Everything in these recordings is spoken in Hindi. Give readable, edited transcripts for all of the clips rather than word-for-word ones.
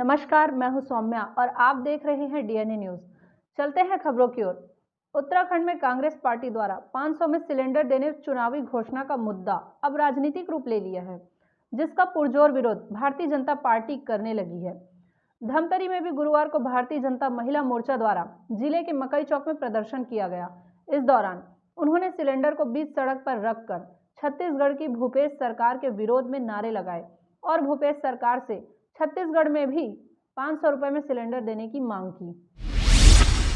नमस्कार, मैं हूं सौम्या और आप देख रहे हैं डीएनए न्यूज। चलते हैं खबरों की ओर। उत्तराखंड में कांग्रेस पार्टी द्वारा 500 में सिलेंडर देने चुनावी घोषणा का मुद्दा अब राजनीतिक रूप ले लिया है, जिसका पुरजोर विरोध भारतीय जनता पार्टी करने लगी है। धमतरी में भी गुरुवार को भारतीय जनता महिला मोर्चा द्वारा जिले के मकई चौक में प्रदर्शन किया गया। इस दौरान उन्होंने सिलेंडर को बीच सड़क पर रखकर छत्तीसगढ़ की भूपेश सरकार के विरोध में नारे लगाए और भूपेश सरकार से छत्तीसगढ़ में भी 500 रुपए में सिलेंडर देने की मांग की।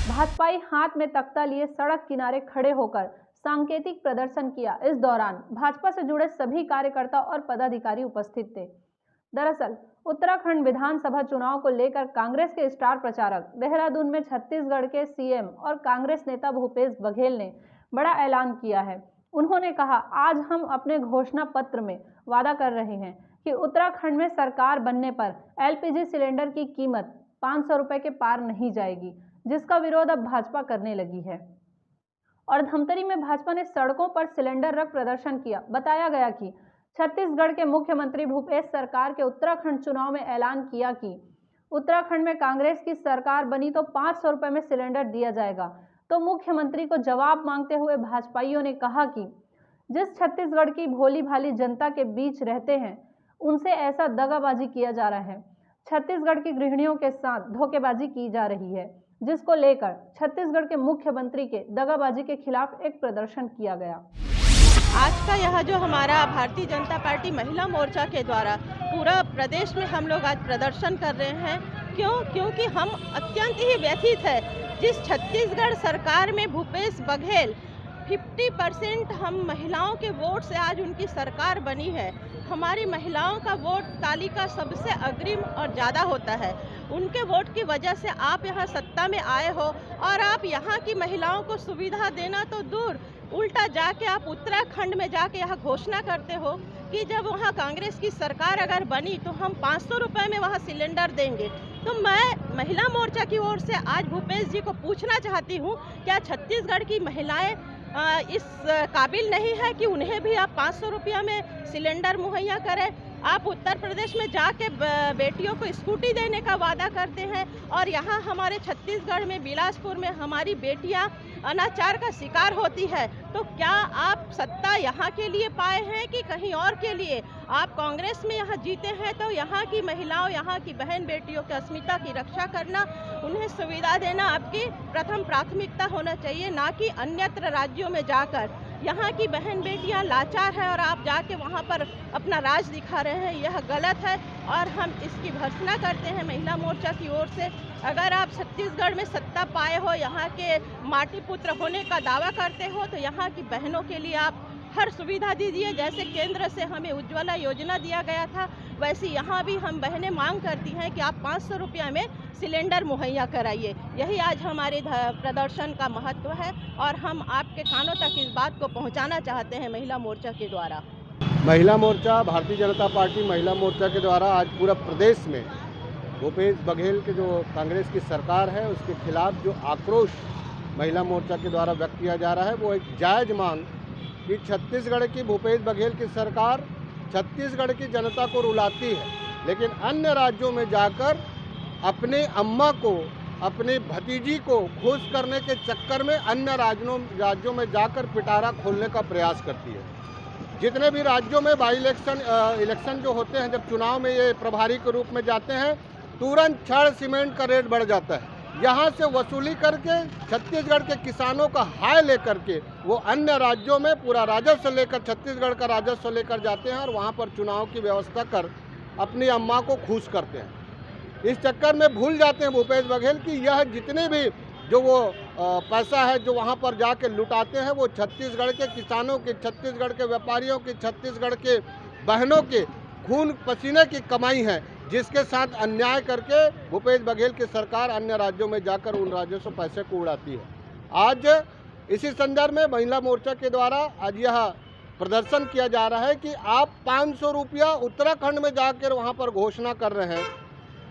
भाजपाई हाथ में तख्ता लिए सड़क किनारे खड़े होकर सांकेतिक प्रदर्शन किया। इस दौरान भाजपा से जुड़े सभी कार्यकर्ता और पदाधिकारी उपस्थित थे। दरअसल उत्तराखंड विधानसभा चुनाव को लेकर कांग्रेस के स्टार प्रचारक देहरादून में छत्तीसगढ़ के सीएम और कांग्रेस नेता भूपेश बघेल ने बड़ा ऐलान किया है। उन्होंने कहा, आज हम अपने घोषणा पत्र में वादा कर रहे हैं कि उत्तराखंड में सरकार बनने पर एलपीजी सिलेंडर की कीमत 500 रुपए के पार नहीं जाएगी, जिसका विरोध अब भाजपा करने लगी है। और धमतरी में भाजपा ने सड़कों पर सिलेंडर रख प्रदर्शन किया। बताया गया कि छत्तीसगढ़ के मुख्यमंत्री भूपेश सरकार के उत्तराखंड चुनाव में ऐलान किया कि उत्तराखंड में कांग्रेस की सरकार बनी तो 500 रुपए में सिलेंडर दिया जाएगा। तो मुख्यमंत्री को जवाब मांगते हुए भाजपाइयों ने कहा कि जिस छत्तीसगढ़ की भोली भाली जनता के बीच रहते हैं, उनसे ऐसा दगाबाजी किया जा रहा है। छत्तीसगढ़ की गृहिणियों के साथ धोखेबाजी की जा रही है, जिसको लेकर छत्तीसगढ़ के मुख्यमंत्री के दगाबाजी के खिलाफ एक प्रदर्शन किया गया। आज का यह जो हमारा भारतीय जनता पार्टी महिला मोर्चा के द्वारा पूरा प्रदेश में हम लोग आज प्रदर्शन कर रहे हैं। क्योंकि हम अत्यंत ही व्यथित है। जिस छत्तीसगढ़ सरकार में भूपेश बघेल 50% हम महिलाओं के वोट से आज उनकी सरकार बनी है। हमारी महिलाओं का वोट तालिका सबसे अग्रिम और ज़्यादा होता है। उनके वोट की वजह से आप यहाँ सत्ता में आए हो और आप यहाँ की महिलाओं को सुविधा देना तो दूर, उल्टा जाके आप उत्तराखंड में जाके यहाँ घोषणा करते हो कि जब वहाँ कांग्रेस की सरकार अगर बनी तो हम 500 रुपये में वहाँ सिलेंडर देंगे। तो मैं महिला मोर्चा की ओर से आज भूपेश जी को पूछना चाहती हूँ, क्या छत्तीसगढ़ की महिलाएं इस काबिल नहीं है कि उन्हें भी आप 500 रुपया में सिलेंडर मुहैया करें? आप उत्तर प्रदेश में जाके बेटियों को स्कूटी देने का वादा करते हैं और यहाँ हमारे छत्तीसगढ़ में बिलासपुर में हमारी बेटियाँ अनाचार का शिकार होती है। तो क्या आप सत्ता यहाँ के लिए पाए हैं कि कहीं और के लिए? आप कांग्रेस में यहाँ जीते हैं तो यहाँ की महिलाओं, यहाँ की बहन बेटियों की अस्मिता की रक्षा करना, उन्हें सुविधा देना आपकी प्रथम प्राथमिकता होना चाहिए, ना कि अन्यत्र राज्यों में जाकर। यहाँ की बहन बेटियाँ लाचार है और आप जाके वहाँ पर अपना राज दिखा रहे हैं, यह गलत है और हम इसकी भर्त्सना करते हैं महिला मोर्चा की ओर से। अगर आप छत्तीसगढ़ में सत्ता पाए हो, यहाँ के माटी पुत्र होने का दावा करते हो, तो यहाँ की बहनों के लिए आप हर सुविधा दीजिए। जैसे केंद्र से हमें उज्ज्वला योजना दिया गया था, वैसे यहाँ भी हम बहनें मांग करती हैं कि आप 500 रुपया में सिलेंडर मुहैया कराइए। यही आज हमारे प्रदर्शन का महत्व है और हम आपके कानों तक इस बात को पहुँचाना चाहते हैं महिला मोर्चा के द्वारा। महिला मोर्चा, भारतीय जनता पार्टी महिला मोर्चा के द्वारा आज पूरा प्रदेश में भूपेश बघेल के जो कांग्रेस की सरकार है उसके खिलाफ जो आक्रोश महिला मोर्चा के द्वारा व्यक्त किया जा रहा है, वो एक जायज़ मांग कि छत्तीसगढ़ की भूपेश बघेल की सरकार छत्तीसगढ़ की जनता को रुलाती है, लेकिन अन्य राज्यों में जाकर अपने अम्मा को, अपनी भतीजी को खुश करने के चक्कर में अन्य राज्यों में जाकर पिटारा खोलने का प्रयास करती है। जितने भी राज्यों में बाई इलेक्शन जो होते हैं, जब चुनाव में ये प्रभारी के रूप में जाते हैं, तुरंत छड़ सीमेंट का रेट बढ़ जाता है। यहाँ से वसूली करके छत्तीसगढ़ के किसानों का हाय लेकर के वो अन्य राज्यों में पूरा राजस्व लेकर, छत्तीसगढ़ का राजस्व लेकर जाते हैं और वहाँ पर चुनाव की व्यवस्था कर अपनी अम्मा को खुश करते हैं। इस चक्कर में भूल जाते हैं भूपेश बघेल कि यह जितने भी जो वो पैसा है जो वहाँ पर जाके लुटाते हैं, वो छत्तीसगढ़ के किसानों की, छत्तीसगढ़ के व्यापारियों की, छत्तीसगढ़ के बहनों के खून पसीने की कमाई है, जिसके साथ अन्याय करके भूपेश बघेल की सरकार अन्य राज्यों में जाकर उन राजस्व पैसे को उड़ाती है। आज इसी संदर्भ में महिला मोर्चा के द्वारा आज यह प्रदर्शन किया जा रहा है कि आप 500 रुपया उत्तराखंड में जाकर वहाँ पर घोषणा कर रहे हैं,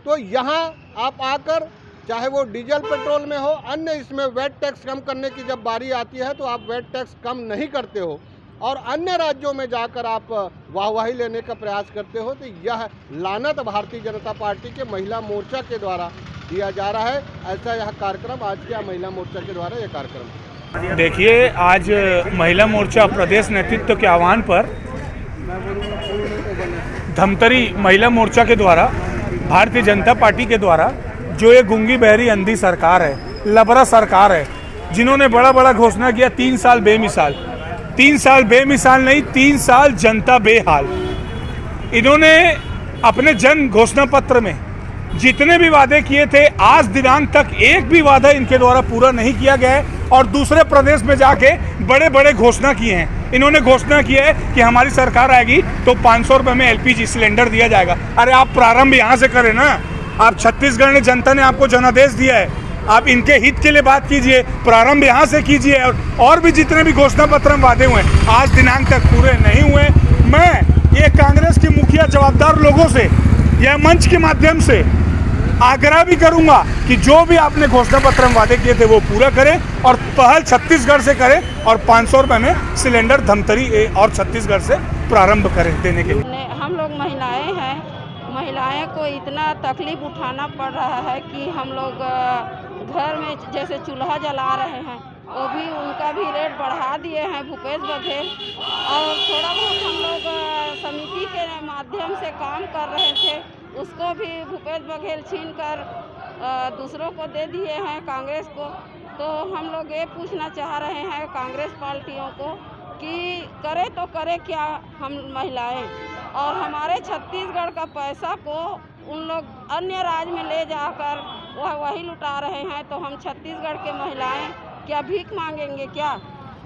तो यहाँ आप आकर चाहे वो डीजल पेट्रोल में हो, अन्य इसमें वैट टैक्स कम करने की जब बारी आती है तो आप वैट टैक्स कम नहीं करते हो। और अन्य राज्यों में जाकर आप वाहवाही लेने का प्रयास करते हो, तो यह लानत भारतीय जनता पार्टी के महिला मोर्चा के द्वारा दिया जा रहा है। ऐसा यह कार्यक्रम आज के महिला मोर्चा के द्वारा यह कार्यक्रम। देखिए, आज महिला मोर्चा प्रदेश नेतृत्व के आह्वान पर धमतरी महिला मोर्चा के द्वारा भारतीय जनता पार्टी के द्वारा जो ये गूंगी बहरी अंधी सरकार है, लबरा सरकार है, जिन्होंने बड़ा बड़ा घोषणा किया 3 साल बेमिसाल, 3 साल बेमिसाल नहीं, 3 साल जनता बेहाल। इन्होंने अपने जन घोषणा पत्र में जितने भी वादे किए थे, आज दिनांक तक एक भी वादा इनके द्वारा पूरा नहीं किया गया है और दूसरे प्रदेश में जाके बड़े बड़े घोषणा किए हैं। इन्होंने घोषणा किया है कि हमारी सरकार आएगी तो 500 रुपये में LPG सिलेंडर दिया जाएगा। अरे आप प्रारंभ यहाँ से करें ना। आप छत्तीसगढ़ ने जनता ने आपको जनादेश दिया है, आप इनके हित के लिए बात कीजिए, प्रारंभ यहाँ से कीजिए। और भी जितने भी घोषणा पत्र में वादे हुए आज दिनांक तक पूरे नहीं हुए। मैं ये कांग्रेस के मुखिया जवाबदार लोगों से यह मंच के माध्यम से आग्रह भी करूंगा कि जो भी आपने घोषणा पत्र में वादे किए थे वो पूरा करें और पहल छत्तीसगढ़ से करें और 500 रुपये में सिलेंडर धमतरी और छत्तीसगढ़ से प्रारंभ करें देने के लिए। हम लोग महिलाएं हैं, महिलाएं को इतना तकलीफ उठाना पड़ रहा है कि हम लोग घर में जैसे चूल्हा जला रहे हैं, वो भी उनका भी रेट बढ़ा दिए हैं भूपेश बघेल। और थोड़ा बहुत हम लोग समिति के माध्यम से काम कर रहे थे, उसको भी भूपेश बघेल छीन कर दूसरों को दे दिए हैं, कांग्रेस को। तो हम लोग ये पूछना चाह रहे हैं कांग्रेस पार्टियों को कि करे तो करे क्या हम महिलाएं, और हमारे छत्तीसगढ़ का पैसा को उन लोग अन्य राज्य में ले जाकर वही लुटा रहे हैं। तो हम छत्तीसगढ़ के महिलाएं क्या भीख मांगेंगे क्या?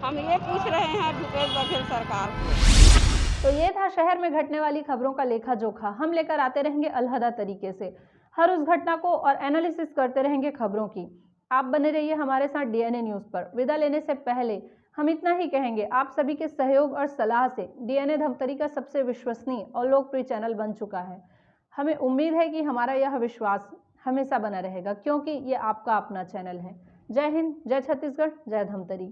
हम ये पूछ रहे हैं भूपेश बघेल सरकार को। तो ये था शहर में घटने वाली खबरों का लेखा जोखा। हम लेकर आते रहेंगे अलहदा तरीके से हर उस घटना को और एनालिसिस करते रहेंगे खबरों की। आप बने रहिए हमारे साथ DNA न्यूज़ पर। विदा लेने से पहले हम इतना ही कहेंगे, आप सभी के सहयोग और सलाह से DNA धमतरी का सबसे विश्वसनीय और लोकप्रिय चैनल बन चुका है। हमें उम्मीद है कि हमारा यह विश्वास हमेशा बना रहेगा, क्योंकि ये आपका अपना चैनल है। जय हिंद, जय छत्तीसगढ़, जय धमतरी।